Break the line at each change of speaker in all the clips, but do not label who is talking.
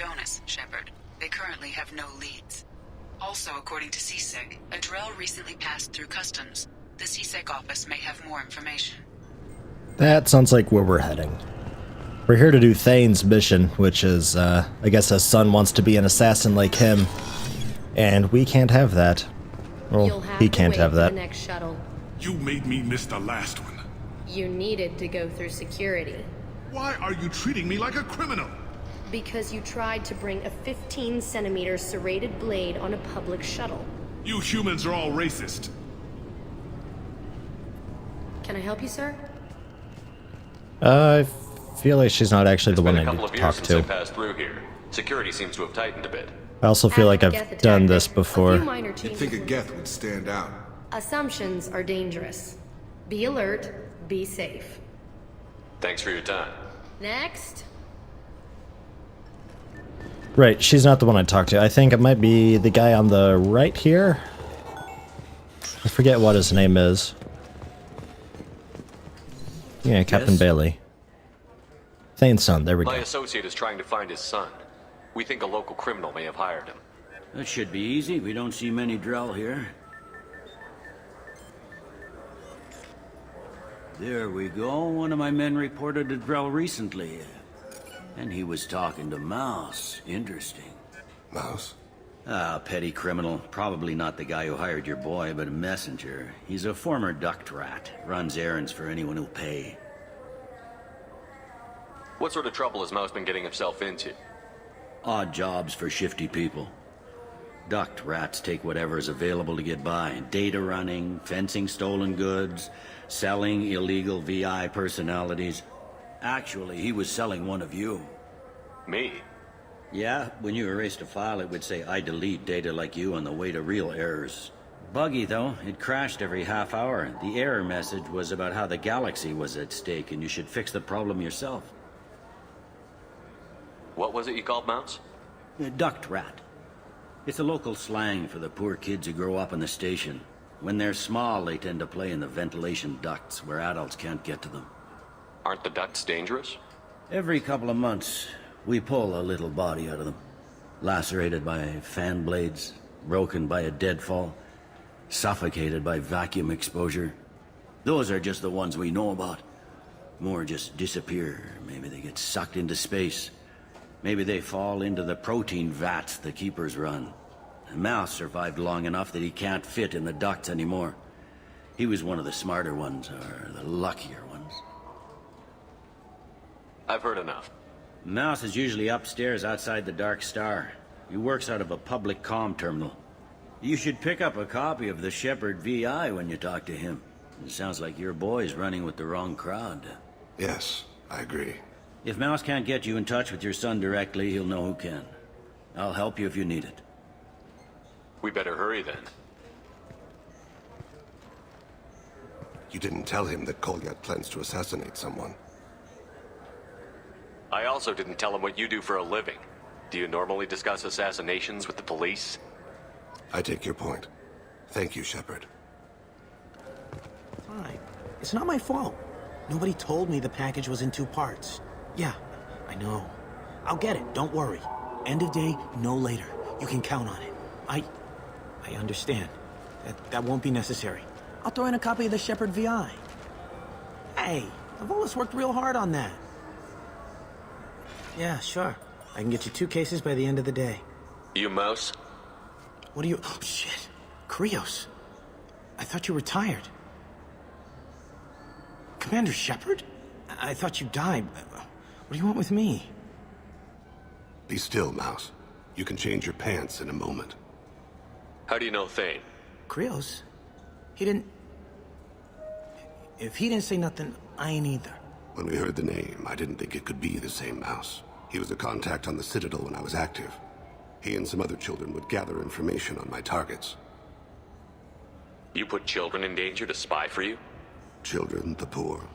Jonas, Shepard. They currently have no leads. Also, according to CSEC, a Drell recently passed through customs. The CSEC office may have more information.
That sounds like where we're heading. We're here to do Thane's mission, which is, I guess his son wants to be an assassin like him. And we can't have that. Well, he can't have that.
The next shuttle.
You made me miss the last one.
You needed to go through security.
Why are you treating me like a criminal?
Because you tried to bring a 15-centimeter serrated blade on a public shuttle.
You humans are all racist.
Can I help you, sir?
I feel like she's not actually the one I need to talk to.
I passed through here. Security seems to have tightened a bit.
I also feel like I've done this before.
You'd think a Geth would stand out.
Assumptions are dangerous. Be alert, be safe.
Thanks for your time.
Next.
Right, she's not the one I talked to. I think it might be the guy on the right here. I forget what his name is. Yeah, Captain Bailey. Thane's son, there we go.
My associate is trying to find his son. We think a local criminal may have hired him.
That should be easy. We don't see many Drell here. There we go. One of my men reported a Drell recently. And he was talking to Mouse. Interesting.
Mouse?
Ah, petty criminal. Probably not the guy who hired your boy, but a messenger. He's a former duct rat. Runs errands for anyone who'll pay.
What sort of trouble has Mouse been getting himself into?
Odd jobs for shifty people. Duct rats take whatever is available to get by. Data running, fencing stolen goods, selling illegal VI personalities. Actually, he was selling one of you.
Me?
Yeah, when you erased a file, it would say, I delete data like you on the way to real errors. Buggy, though. It crashed every half hour. The error message was about how the galaxy was at stake, and you should fix the problem yourself.
What was it you called Mouse?
Duct rat. It's a local slang for the poor kids who grow up in the station. When they're small, they tend to play in the ventilation ducts, where adults can't get to them.
Aren't the ducts dangerous?
Every couple of months, we pull a little body out of them. Lacerated by fan blades, broken by a deadfall, suffocated by vacuum exposure. Those are just the ones we know about. More just disappear. Maybe they get sucked into space. Maybe they fall into the protein vats the keepers run. Mouse survived long enough that he can't fit in the ducts anymore. He was one of the smarter ones, or the luckier ones.
I've heard enough.
Mouse is usually upstairs outside the Dark Star. He works out of a public comm terminal. You should pick up a copy of the Shepard VI when you talk to him. It sounds like your boy's running with the wrong crowd.
Yes, I agree.
If Mouse can't get you in touch with your son directly, he'll know who can. I'll help you if you need it.
We better hurry then.
You didn't tell him that Kolyat plans to assassinate someone.
I also didn't tell him what you do for a living. Do you normally discuss assassinations with the police?
I take your point. Thank you, Shepard.
Fine. It's not my fault. Nobody told me the package was in 2 parts. Yeah, I know. I'll get it, don't worry. End of day, no later. You can count on it. I understand. That won't be necessary. I'll throw in a copy of the Shepard VI. Hey, I've always worked real hard on that. Yeah, sure. I can get you 2 cases by the end of the day.
You Mouse?
What are you... Oh, shit. Krios. I thought you retired. Commander Shepard? I thought you died. What do you want with me?
Be still, Mouse. You can change your pants in a moment.
How do you know Thane?
Krios? He didn't... If he didn't say nothing, I ain't either.
When we heard the name, I didn't think it could be the same Mouse. He was a contact on the Citadel when I was active. He and some other children would gather information on my targets.
You put children in danger to spy for you?
Children, the poor.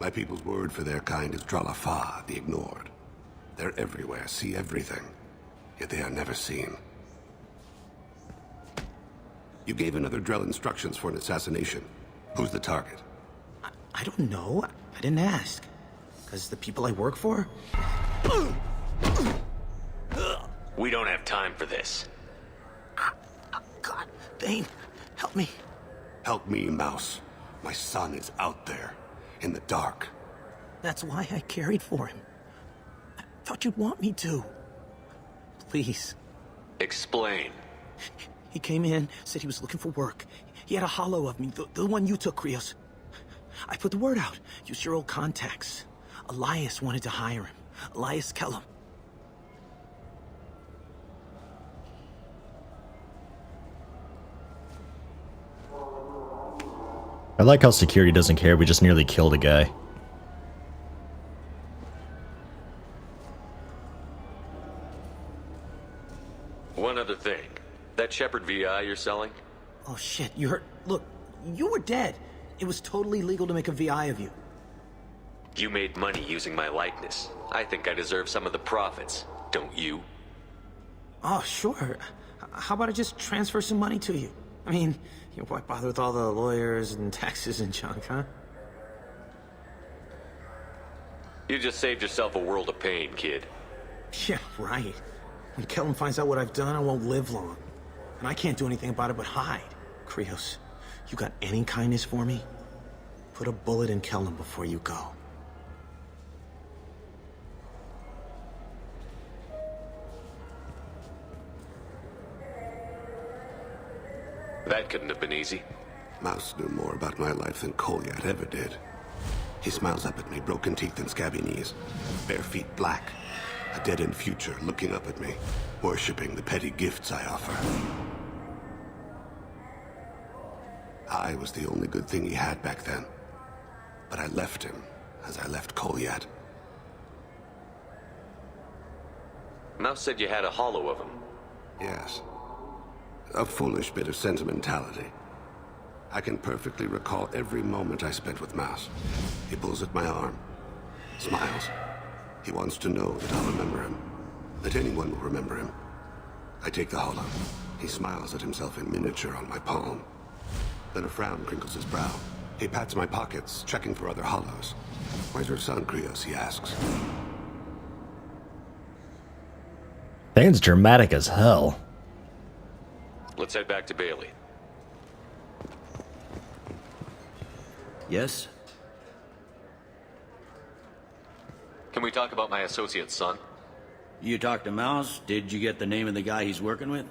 My people's word for their kind is Dralafa, the ignored. They're everywhere, see everything. Yet they are never seen. You gave another Drell instructions for an assassination. Who's the target?
I don't know. I didn't ask. Because the people I work for?
We don't have time for this.
God, Thane, help me.
Help me, Mouse. My son is out there, in the dark.
That's why I carried for him. I thought you'd want me to. Please.
Explain.
He came in, said he was looking for work. He had a holo of me, the one you took, Krios. I put the word out, used your old contacts. Elias wanted to hire him. Elias Kellum.
I like how security doesn't care, we just nearly killed a guy.
One other thing. That Shepard VI you're selling?
Oh shit, you heard? Look, you were dead. It was totally legal to make a VI of you.
You made money using my likeness. I think I deserve some of the profits, don't you?
Oh, sure. How about I just transfer some money to you? I mean, why bother with all the lawyers and taxes and junk, huh?
You just saved yourself a world of pain, kid.
Yeah, right. When Kellum finds out what I've done, I won't live long. And I can't do anything about it but hide. Krios, you got any kindness for me? Put a bullet in Kellum before you go.
That couldn't have been easy.
Mouse knew more about my life than ClosetYeti ever did. He smiles up at me, broken teeth and scabby knees. Bare feet black. A dead-end future looking up at me, worshipping the petty gifts I offer. I was the only good thing he had back then. But I left him, as I left ClosetYeti.
Mouse said you had a holo of him.
Yes. A foolish bit of sentimentality. I can perfectly recall every moment I spent with Mouse. He pulls at my arm, smiles. He wants to know that I'll remember him, that anyone will remember him. I take the holo. He smiles at himself in miniature on my palm. Then a frown crinkles his brow. He pats my pockets, checking for other holos. Where's your son, Krios? He asks.
Thane's dramatic as hell.
Let's head back to Bailey.
Yes?
Can we talk about my associate's son?
You talked to Mouse? Did you get the name of the guy he's working with?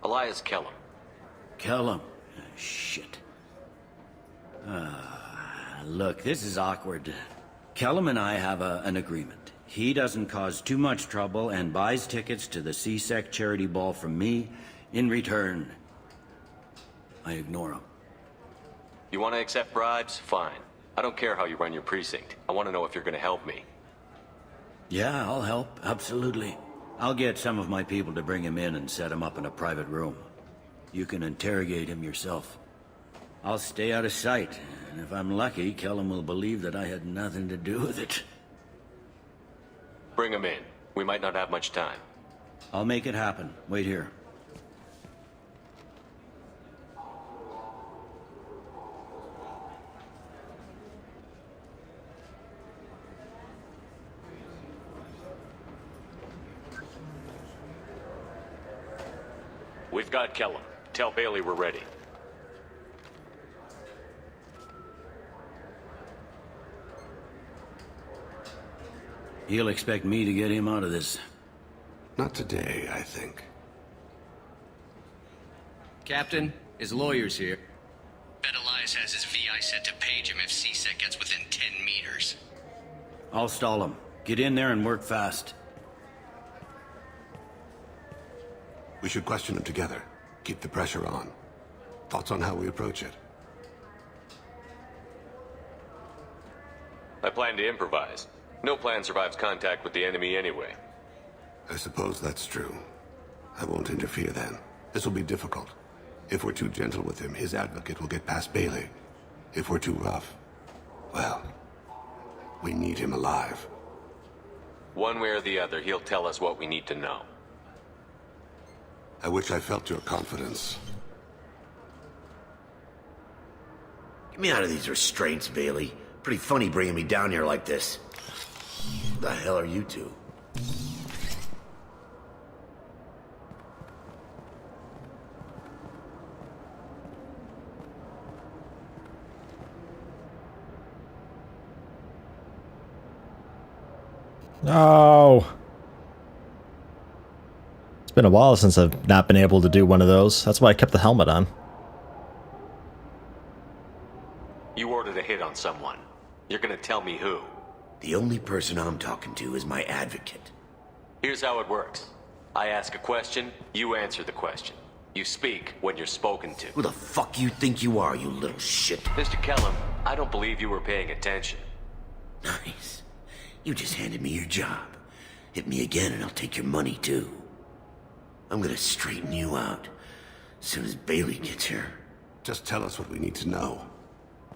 Elias Kellum.
Kellum. Shit. Look, this is awkward. Kellum and I have an agreement. He doesn't cause too much trouble and buys tickets to the CSEC charity ball from me. In return, I ignore him.
You want to accept bribes? Fine. I don't care how you run your precinct. I want to know if you're going to help me.
Yeah, I'll help. Absolutely. I'll get some of my people to bring him in and set him up in a private room. You can interrogate him yourself. I'll stay out of sight, and if I'm lucky, Kellum will believe that I had nothing to do with it.
Bring him in. We might not have much time.
I'll make it happen. Wait here.
We've got Kellum. Tell Bailey we're ready.
He'll expect me to get him out of this.
Not today, I think.
Captain, his lawyer's here. Bet Elias has his VI set to page him if CSEC gets within 10 meters.
I'll stall him. Get in there and work fast.
We should question him together. Keep the pressure on. Thoughts on how we approach it?
I plan to improvise. No plan survives contact with the enemy anyway.
I suppose that's true. I won't interfere then. This will be difficult. If we're too gentle with him, his advocate will get past Bailey. If we're too rough, well, we need him alive.
One way or the other, he'll tell us what we need to know.
I wish I felt your confidence.
Get me out of these restraints, Bailey. Pretty funny bringing me down here like this. Who the hell are you two?
No. It's been a while since I've not been able to do one of those. That's why I kept the helmet on.
You ordered a hit on someone. You're gonna tell me who?
The only person I'm talking to is my advocate.
Here's how it works. I ask a question, you answer the question. You speak when you're spoken to.
Who the fuck you think you are, you little shit?
Mr. Kellum, I don't believe you were paying attention.
Nice. You just handed me your job. Hit me again and I'll take your money too. I'm gonna straighten you out as soon as Bailey gets here.
Just tell us what we need to know.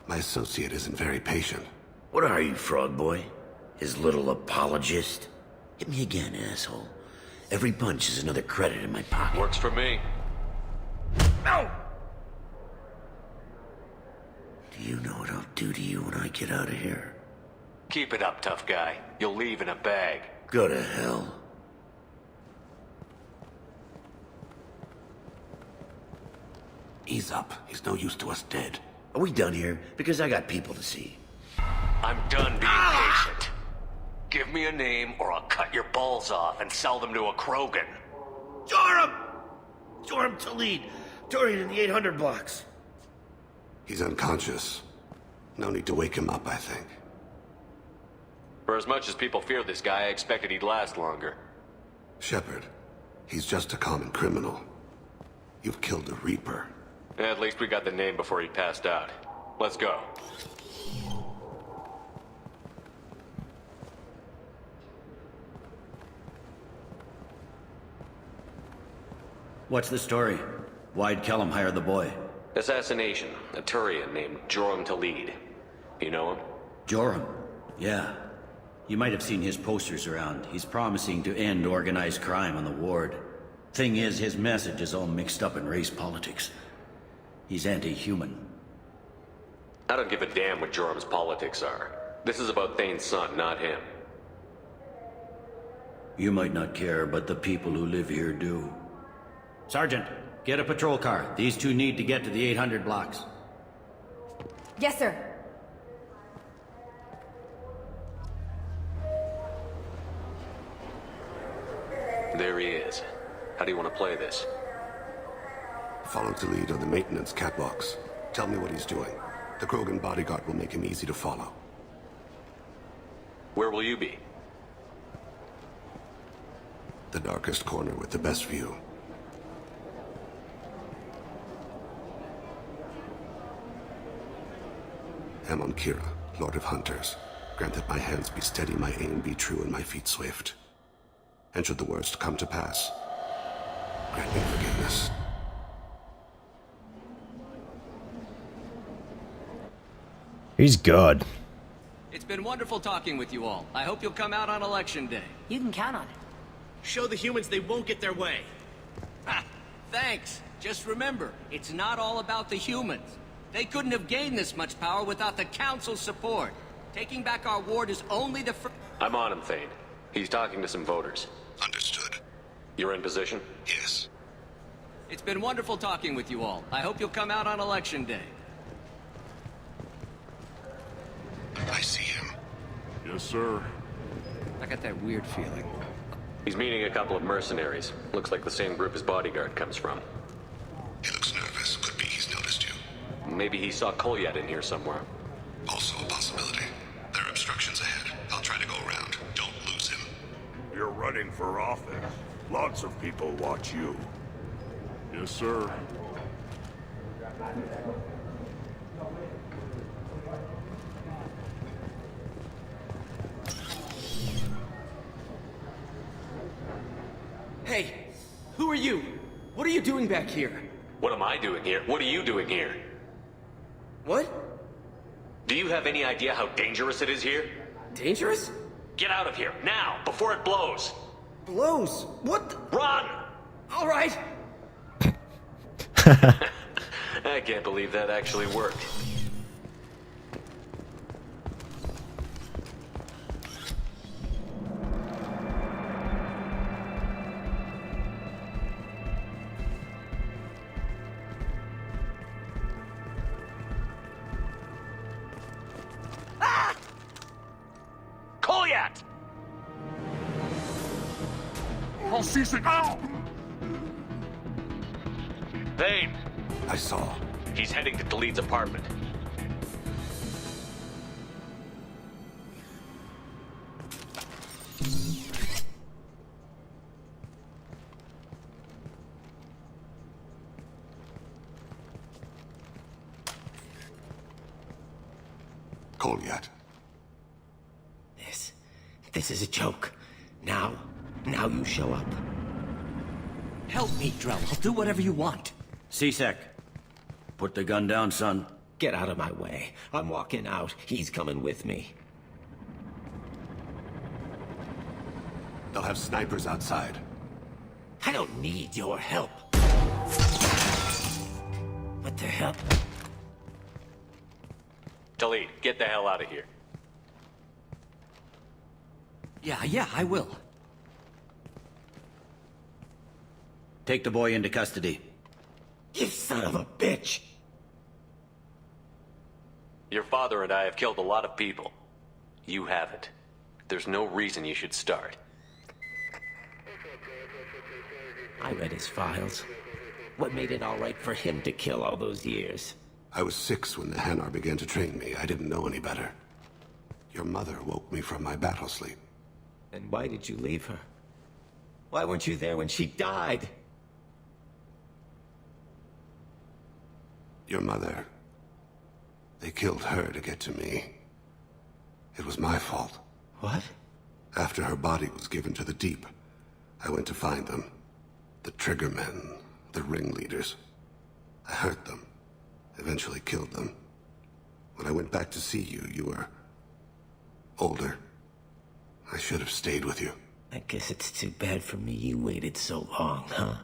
My associate isn't very patient.
What are you, frog boy? His little apologist? Hit me again, asshole. Every punch is another credit in my pocket.
Works for me.
No! Do you know what I'll do to you when I get out of here?
Keep it up, tough guy. You'll leave in a bag.
Go to hell.
Ease up. He's no use to us dead.
Are we done here? Because I got people to see.
I'm done being patient. Give me a name or I'll cut your balls off and sell them to a Krogan.
Joram! Joram Talid. Dorian in the 800 blocks.
He's unconscious. No need to wake him up, I think.
For as much as people fear this guy, I expected he'd last longer.
Shepard. He's just a common criminal. You've killed a Reaper.
At least we got the name before he passed out. Let's go.
What's the story? Why'd Kellum hire the boy?
Assassination. A Turian named Joram Talid. You know him?
Joram? Yeah. You might have seen his posters around. He's promising to end organized crime on the ward. Thing is, his message is all mixed up in race politics. He's anti-human.
I don't give a damn what Joram's politics are. This is about Thane's son, not him.
You might not care, but the people who live here do. Sergeant, get a patrol car. These two need to get to the 800 blocks.
Yes, sir.
There he is. How do you want to play this?
Follow the lead on the maintenance catwalks. Tell me what he's doing. The Krogan bodyguard will make him easy to follow.
Where will you be?
The darkest corner with the best view. Amon Kira, Lord of Hunters. Grant that my hands be steady, my aim be true, and my feet swift. And should the worst come to pass, grant me forgiveness.
He's good.
It's been wonderful talking with you all. I hope you'll come out on Election Day.
You can count on it.
Show the humans they won't get their way.
Ha! Thanks. Just remember, it's not all about the humans. They couldn't have gained this much power without the Council's support. Taking back our ward is only the first...
I'm on him, Thane. He's talking to some voters.
Understood.
You're in position?
Yes.
It's been wonderful talking with you all. I hope you'll come out on Election Day.
I see him.
Yes, sir.
I got that weird feeling.
He's meeting a couple of mercenaries. Looks like the same group his bodyguard comes from.
He looks nervous. Could be he's noticed you.
Maybe he saw ClosetYeti in here somewhere.
Also a possibility. There are obstructions ahead. I'll try to go around. Don't lose him.
You're running for office. Lots of people watch you. Yes, sir.
Hey, who are you? What are you doing back here?
What am I doing here? What are you doing here?
What?
Do you have any idea how dangerous it is here?
Dangerous?
Get out of here, now, before it blows!
Blows? What the...
Run!
All right.
I can't believe that actually worked.
Call CSEC. Ow!
Thane!
I saw.
He's heading to Delete's apartment.
ClosetYeti.
This is a joke. Now you show up.
Help me, Drell. I'll do whatever you want.
CSEC. Put the gun down, son.
Get out of my way. I'm walking out. He's coming with me.
They'll have snipers outside.
I don't need your help. What the hell?
Delete, get the hell out of here.
Yeah, I will.
Take the boy into custody.
You son of a bitch!
Your father and I have killed a lot of people. You haven't. There's no reason you should start.
I read his files. What made it all right for him to kill all those years?
I was 6 when the Hanar began to train me. I didn't know any better. Your mother woke me from my battle sleep.
And why did you leave her? Why weren't you there when she died?
Your mother... They killed her to get to me. It was my fault.
What?
After her body was given to the deep, I went to find them. The triggermen, the ringleaders. I hurt them. Eventually killed them. When I went back to see you, you were... older. I should have stayed with you.
I guess it's too bad for me you waited so long, huh?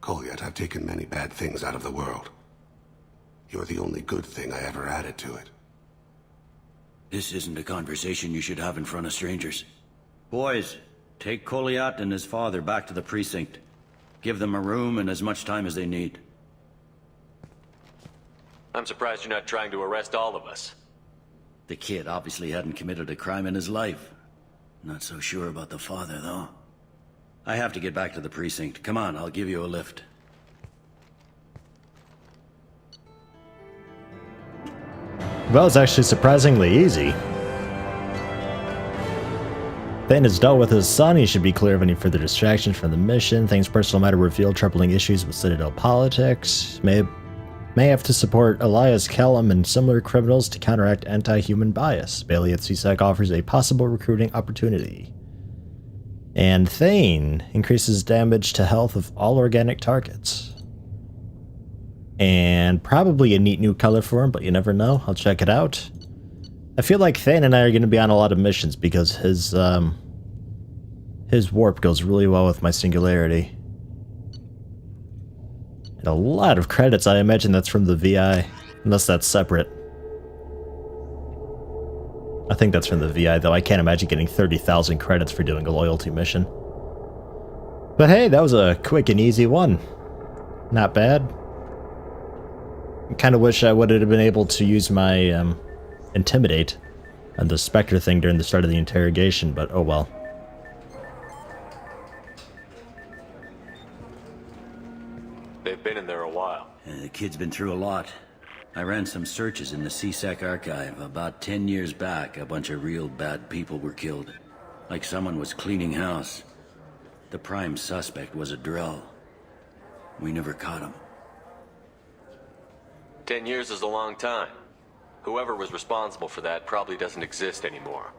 ClosetYeti, I've taken many bad things out of the world. You're the only good thing I ever added to it.
This isn't a conversation you should have in front of strangers. Boys, take ClosetYeti and his father back to the precinct. Give them a room and as much time as they need.
I'm surprised you're not trying to arrest all of us.
The kid obviously hadn't committed a crime in his life. Not so sure about the father, though. I have to get back to the precinct. Come on, I'll give you a lift.
Well, it's actually surprisingly easy. Thane has dealt with his son. He should be clear of any further distractions from the mission. Thane's personal matter revealed troubling issues with Citadel politics. May have to support Elias Kellum and similar criminals to counteract anti-human bias. Bailey at CSEC offers a possible recruiting opportunity. And Thane increases damage to health of all organic targets. And probably a neat new color for him, but you never know. I'll check it out. I feel like Thane and I are going to be on a lot of missions because his warp goes really well with my singularity. And a lot of credits. I imagine that's from the VI, unless that's separate. I think that's from the VI, though. I can't imagine getting 30,000 credits for doing a loyalty mission. But hey, that was a quick and easy one. Not bad. I kind of wish I would have been able to use my intimidate and the Spectre thing during the start of the interrogation, but oh well.
They've been in there a while.
The kid's been through a lot. I ran some searches in the CSEC archive. About 10 years back, a bunch of real bad people were killed. Like someone was cleaning house. The prime suspect was a Drell. We never caught him.
10 years is a long time. Whoever was responsible for that probably doesn't exist anymore.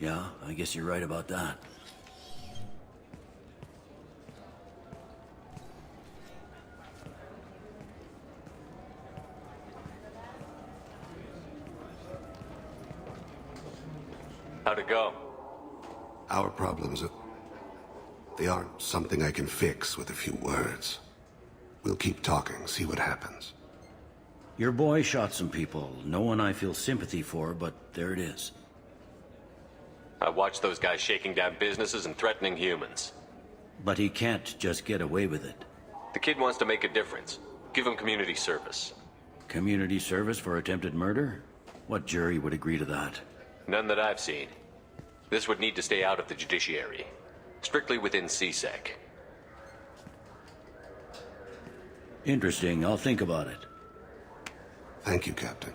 Yeah, I guess you're right about that.
How'd it go?
Our problems, they aren't something I can fix with a few words. We'll keep talking, see what happens.
Your boy shot some people. No one I feel sympathy for, but there it is.
I watched those guys shaking down businesses and threatening humans.
But he can't just get away with it.
The kid wants to make a difference. Give him community service.
Community service for attempted murder? What jury would agree to that?
None that I've seen. This would need to stay out of the judiciary. Strictly within CSEC.
Interesting. I'll think about it.
Thank you, Captain.